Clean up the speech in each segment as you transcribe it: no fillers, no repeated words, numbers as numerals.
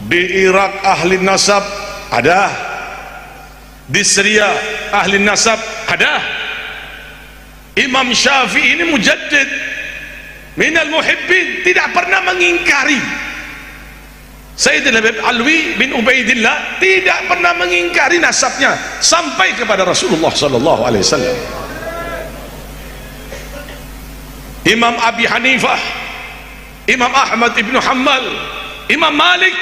Di Irak ahli nasab ada, di Syria ahli nasab ada. Imam Syafi'i ini mujaddid minal muhibbin, tidak pernah mengingkari. Sayyidina Alwi bin Ubaidillah tidak pernah mengingkari nasabnya sampai kepada Rasulullah sallallahu alaihi wasallam. Imam Abi Hanifah, Imam Ahmad ibn Hanbal, Imam Malik,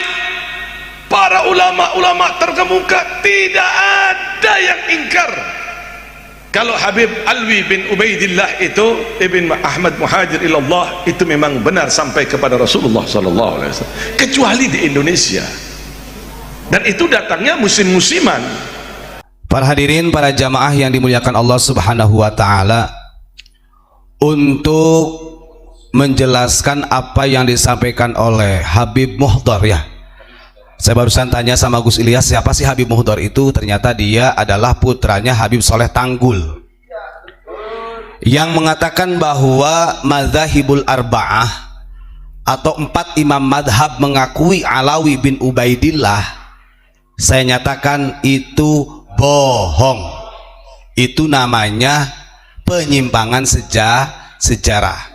para ulama-ulama terkemuka tidak ada yang ingkar kalau Habib Alwi bin Ubaidillah itu Ibn Ahmad Muhajir ilallah itu memang benar sampai kepada Rasulullah sallallahu alaihi wasallam, kecuali di Indonesia, dan itu datangnya musim-musiman. Para hadirin, para jamaah yang dimuliakan Allah Subhanahu wa taala, untuk menjelaskan apa yang disampaikan oleh Habib Muhdar, ya, saya barusan tanya sama Gus Ilyas siapa sih Habib Muhdar itu. Ternyata dia adalah putranya Habib Soleh Tanggul yang mengatakan bahwa madzhabul arba'ah atau 4 imam madhab mengakui Alawi bin Ubaidillah. Saya nyatakan itu bohong. Itu namanya penyimpangan sejarah.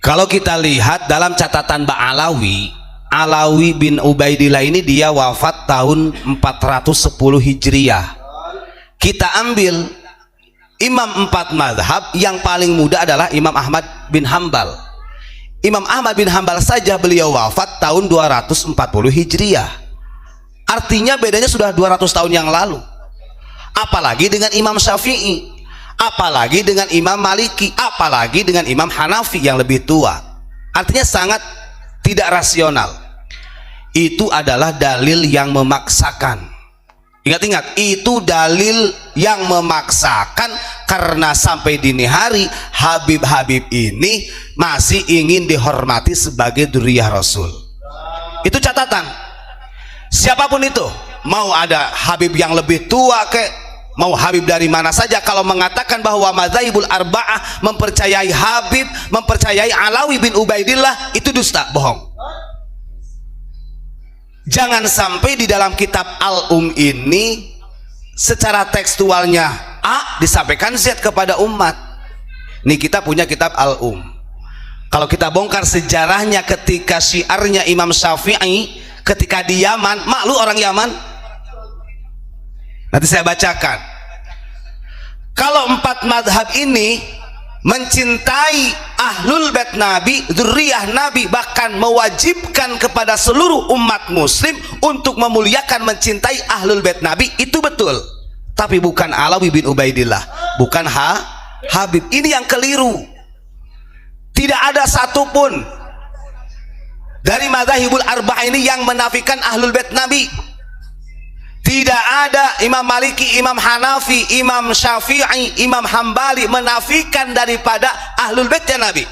Kalau kita lihat dalam catatan Ba'alawi, Alawi bin Ubaidillah ini dia wafat tahun 410 Hijriah. Kita ambil imam 4 madhab, yang paling muda adalah Imam Ahmad bin Hambal. Imam Ahmad bin Hambal saja beliau wafat tahun 240 Hijriah. Artinya bedanya sudah 200 tahun yang lalu. Apalagi dengan Imam Syafi'i, apalagi dengan Imam Maliki, apalagi dengan Imam Hanafi yang lebih tua. Artinya sangat tidak rasional. Itu adalah dalil yang memaksakan. Ingat-ingat, itu dalil yang memaksakan, karena sampai dini hari Habib-habib ini masih ingin dihormati sebagai dzurriyyah Rasul. Itu catatan. Siapapun itu, mau ada Habib yang lebih tua mau Habib dari mana saja, kalau mengatakan bahwa madzhabul arba'ah mempercayai Habib, mempercayai Alawi bin Ubaidillah, itu dusta, bohong. Jangan sampai di dalam kitab Al-Um ini secara tekstualnya A disampaikan Z kepada umat. Nih kita punya kitab Al-Um. Kalau kita bongkar sejarahnya ketika syiarnya Imam Syafi'i ketika di Yaman, maklum orang Yaman, nanti saya bacakan. Kalau 4 madhab ini mencintai ahlul bait Nabi, dzurriyyah Nabi, bahkan mewajibkan kepada seluruh umat muslim untuk memuliakan, mencintai ahlul bait Nabi, itu betul. Tapi bukan Alawi bin Ubaidillah, bukan Habib. Ini yang keliru. Tidak ada satupun dari madzhabul arba'ah ini yang menafikan ahlul bait Nabi. Tidak ada Imam Maliki, Imam Hanafi, Imam Syafi'i, Imam Hambali menafikan daripada ahlul baitnya Nabi.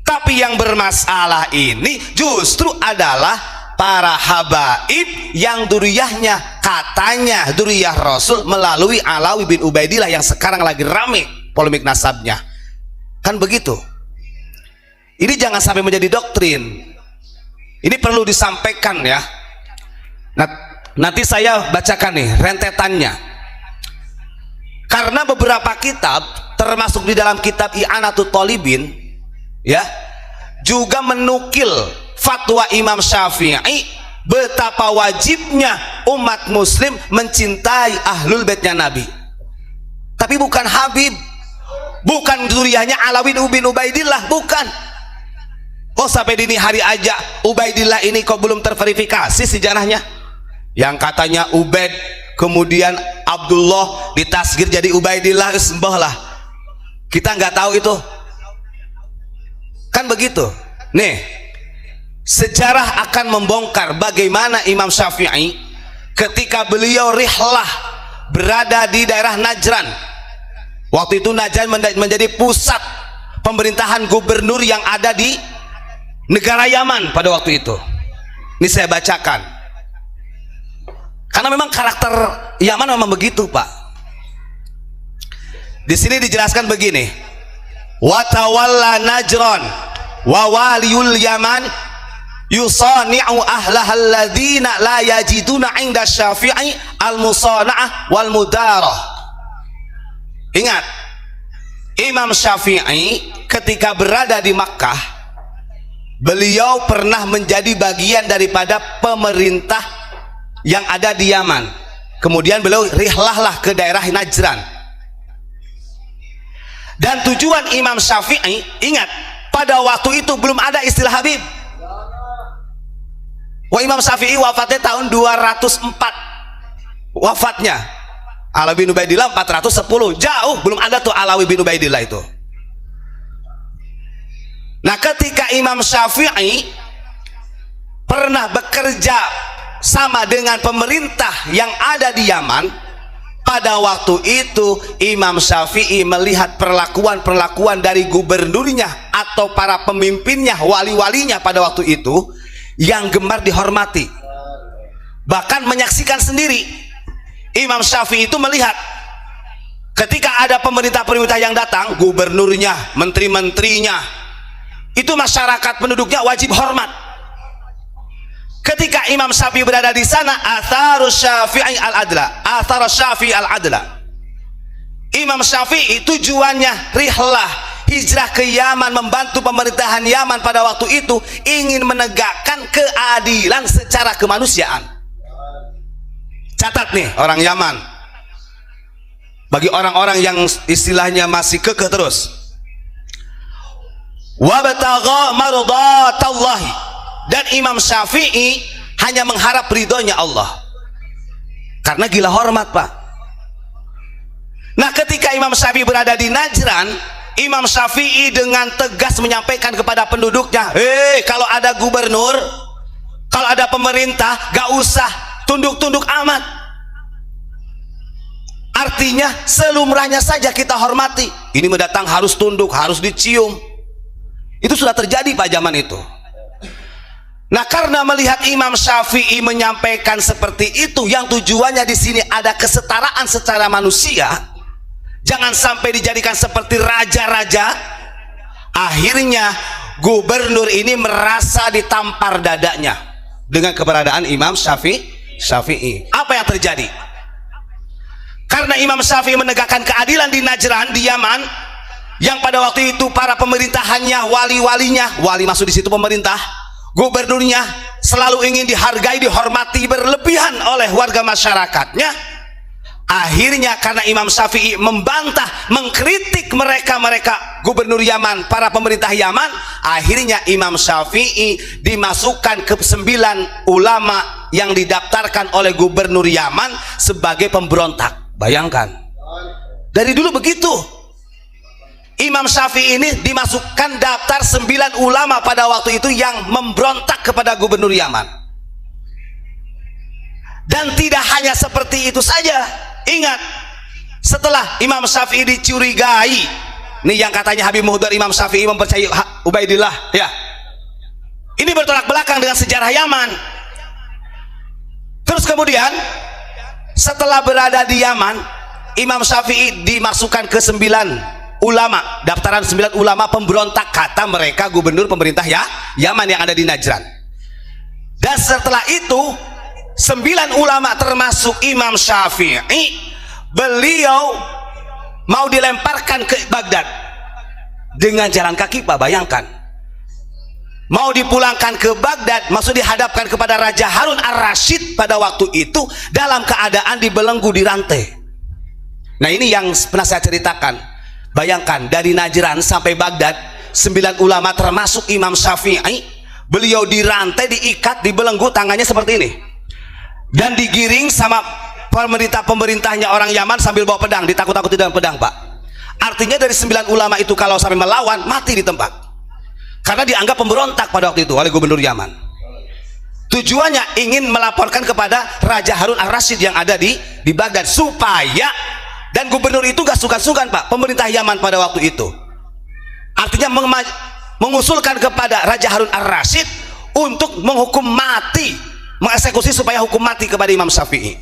Tapi yang bermasalah ini justru adalah para habaib yang dzurriyyahnya, katanya dzurriyyah Rasul melalui Alawi bin Ubaidillah yang sekarang lagi rame polemik nasabnya. Kan begitu. Ini jangan sampai menjadi doktrin. Ini perlu disampaikan, ya. Nanti saya bacakan nih rentetannya, karena beberapa kitab termasuk di dalam kitab I'anatut Thalibin, ya, juga menukil fatwa Imam Syafi'i betapa wajibnya umat muslim mencintai ahlul baitnya Nabi. Tapi bukan Habib, bukan dzurriyyahnya Alawi bin Ubaidillah, bukan. Oh, sampai dini hari aja Ubaidillah ini kok belum terverifikasi sejarahnya. Yang katanya Ubaid, kemudian Abdullah ditasgir jadi Ubaidillah, sembah lah. Kita nggak tahu itu. Kan begitu. Nih, sejarah akan membongkar bagaimana Imam Syafi'i ketika beliau rihlah berada di daerah Najran. Waktu itu Najran menjadi pusat pemerintahan gubernur yang ada di negara Yaman pada waktu itu. Ini saya bacakan. Karena memang karakter Yaman memang begitu, Pak. Di sini dijelaskan begini. Wa tawalla Najran wa waliyul Yaman yusani'u ahlahal ladzina la yajiduna 'inda Syafi'i al-musana'ah wal mudarah. Ingat, Imam Syafi'i ketika berada di Makkah, beliau pernah menjadi bagian daripada pemerintah yang ada di Yaman. Kemudian beliau rihlahlah ke daerah Najran. Dan tujuan Imam Syafi'i, ingat, pada waktu itu belum ada istilah Habib. Imam Syafi'i wafatnya tahun 204 wafatnya. Alawi bin Ubaidillah 410, jauh belum ada tuh Alawi bin Ubaidillah itu. Nah, ketika Imam Syafi'i pernah bekerja sama dengan pemerintah yang ada di Yaman, pada waktu itu Imam Syafi'i melihat perlakuan dari gubernurnya atau para pemimpinnya, wali-walinya pada waktu itu yang gemar dihormati, bahkan menyaksikan sendiri. Imam Syafi'i itu melihat ketika ada pemerintah-pemerintah yang datang, gubernurnya, menteri-menterinya, itu masyarakat penduduknya wajib hormat. Ketika Imam Syafi'i berada di sana, atharus Syafi'i al-adla, atharus Syafi'i al-adla. Imam Syafi'i tujuannya rihlah, hijrah ke Yaman, membantu pemerintahan Yaman pada waktu itu, ingin menegakkan keadilan secara kemanusiaan. Catat nih orang Yaman, bagi orang-orang yang istilahnya masih kekeh terus, wabtagha mardatallahi, dan Imam Syafi'i hanya mengharap ridhonya Allah, karena gila hormat, Pak. Nah, ketika Imam Syafi'i berada di Najran, Imam Syafi'i dengan tegas menyampaikan kepada penduduknya, kalau ada gubernur, kalau ada pemerintah, gak usah tunduk-tunduk amat. Artinya selumrahnya saja kita hormati. Ini mendatang harus tunduk, harus dicium. Itu sudah terjadi Pak zaman itu. Nah, karena melihat Imam Syafi'i menyampaikan seperti itu, yang tujuannya di sini ada kesetaraan secara manusia, jangan sampai dijadikan seperti raja-raja. Akhirnya gubernur ini merasa ditampar dadanya dengan keberadaan Imam Syafi'i. Apa yang terjadi? Karena Imam Syafi'i menegakkan keadilan di Najran, di Yaman, yang pada waktu itu para pemerintahannya, wali-walinya, wali masuk di situ pemerintah, gubernurnya selalu ingin dihargai, dihormati berlebihan oleh warga masyarakatnya. Akhirnya karena Imam Syafi'i membantah, mengkritik mereka gubernur Yaman, para pemerintah Yaman, akhirnya Imam Syafi'i dimasukkan ke 9 ulama yang didaftarkan oleh gubernur Yaman sebagai pemberontak. Bayangkan, dari dulu begitu. Imam Syafi'i ini dimasukkan daftar 9 ulama pada waktu itu yang memberontak kepada gubernur Yaman. Dan tidak hanya seperti itu saja. Ingat, setelah Imam Syafi'i dicurigai, nih yang katanya Habib Muhdar Imam Syafi'i mempercayai Ubaidillah, ya, ini bertolak belakang dengan sejarah Yaman. Terus kemudian setelah berada di Yaman, Imam Syafi'i dimasukkan ke 9 ulama, daftaran 9 ulama pemberontak, kata mereka gubernur pemerintah Yaman yang ada di Najran. Dan setelah itu 9 ulama termasuk Imam Syafi'i, beliau mau dilemparkan ke Baghdad dengan jalan kaki, Pak. Bayangkan, mau dipulangkan ke Baghdad, maksud dihadapkan kepada Raja Harun ar-Rasyid pada waktu itu dalam keadaan dibelenggu, dirantai. Nah, ini yang pernah saya ceritakan. Bayangkan, dari Najran sampai Baghdad 9 ulama termasuk Imam Syafi'i, beliau dirantai, diikat, dibelenggu, tangannya seperti ini, dan digiring sama pemerintahnya orang Yaman sambil bawa pedang, ditakut-takuti dengan pedang, Pak. Artinya dari 9 ulama itu kalau sampai melawan, mati di tempat, karena dianggap pemberontak pada waktu itu oleh gubernur Yaman. Tujuannya ingin melaporkan kepada Raja Harun ar-Rasyid yang ada di Baghdad, supaya, dan gubernur itu gak sukan-sukan, Pak, pemerintah Yaman pada waktu itu. Artinya mengusulkan kepada Raja Harun ar-Rasyid untuk menghukum mati, mengeksekusi supaya hukum mati kepada Imam Syafi'i.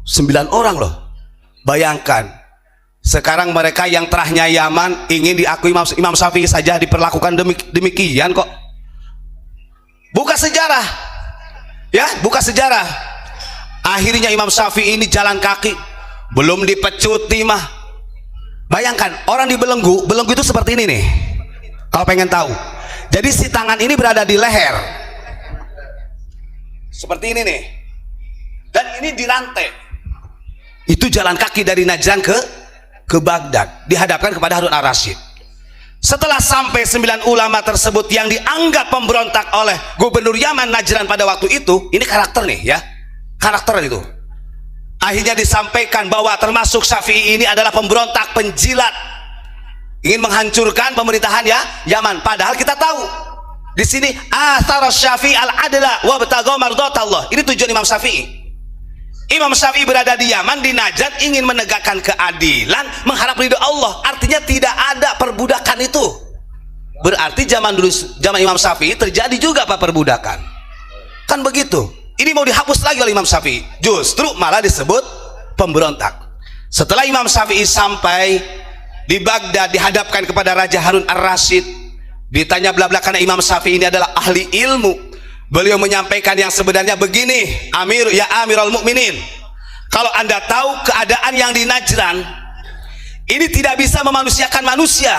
9 orang loh. Bayangkan, sekarang mereka yang terahnya Yaman ingin diakui Imam Syafi'i saja diperlakukan demikian kok. Buka sejarah, ya, buka sejarah. Akhirnya Imam Syafi'i ini jalan kaki, belum dipecuti mah. Bayangkan orang di belenggu, belenggu itu seperti ini nih. Kalau pengen tahu, jadi si tangan ini berada di leher, seperti ini nih, dan ini di rantai. Itu jalan kaki dari Najran ke Baghdad, dihadapkan kepada Harun al-Rasyid. Setelah sampai 9 ulama tersebut yang dianggap pemberontak oleh gubernur Yaman Najran pada waktu itu, ini karakter nih ya, karakter itu. Akhirnya disampaikan bahwa termasuk Syafi'i ini adalah pemberontak, penjilat, ingin menghancurkan pemerintahan ya Yaman. Padahal kita tahu di sini athar Syafi'i al-adla wa batagha mardatallah. Ini tujuan Imam Syafi'i. Imam Syafi'i berada di Yaman, di Najd, ingin menegakkan keadilan, mengharap ridho Allah. Artinya tidak ada perbudakan itu. Berarti zaman dulu, zaman Imam Syafi'i terjadi juga apa perbudakan. Kan begitu. Ini mau dihapus lagi oleh Imam Syafi'i. Justru malah disebut pemberontak. Setelah Imam Syafi'i sampai di Baghdad, dihadapkan kepada Raja Harun al-Rasyid, ditanya bla bla, karena Imam Syafi'i ini adalah ahli ilmu. Beliau menyampaikan yang sebenarnya begini, ya Amirul Mukminin, kalau Anda tahu keadaan yang di Najran ini tidak bisa memanusiakan manusia,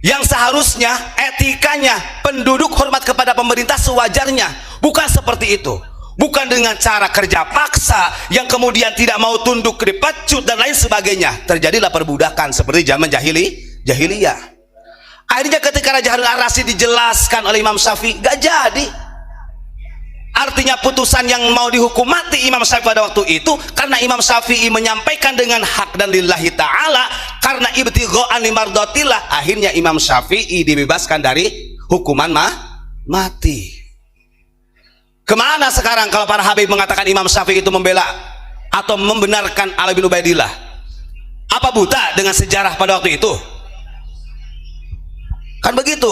yang seharusnya etikanya penduduk hormat kepada pemerintah sewajarnya, bukan seperti itu, bukan dengan cara kerja paksa yang kemudian tidak mau tunduk, dipecut dan lain sebagainya. Terjadilah perbudakan seperti zaman jahiliyah. Akhirnya ketika Raja Harun al-Rasyid dijelaskan oleh Imam Syafi'i, gak jadi. Artinya putusan yang mau dihukum mati Imam Syafi'i pada waktu itu, karena Imam Syafi'i menyampaikan dengan hak dan lillahi ta'ala, karena ibtigha'an limardatillah, akhirnya Imam Syafi'i dibebaskan dari hukuman mati. Kemana sekarang kalau para habib mengatakan Imam Syafi'i itu membela atau membenarkan Ali bin Ubaidillah? Apa buta dengan sejarah pada waktu itu? Kan begitu.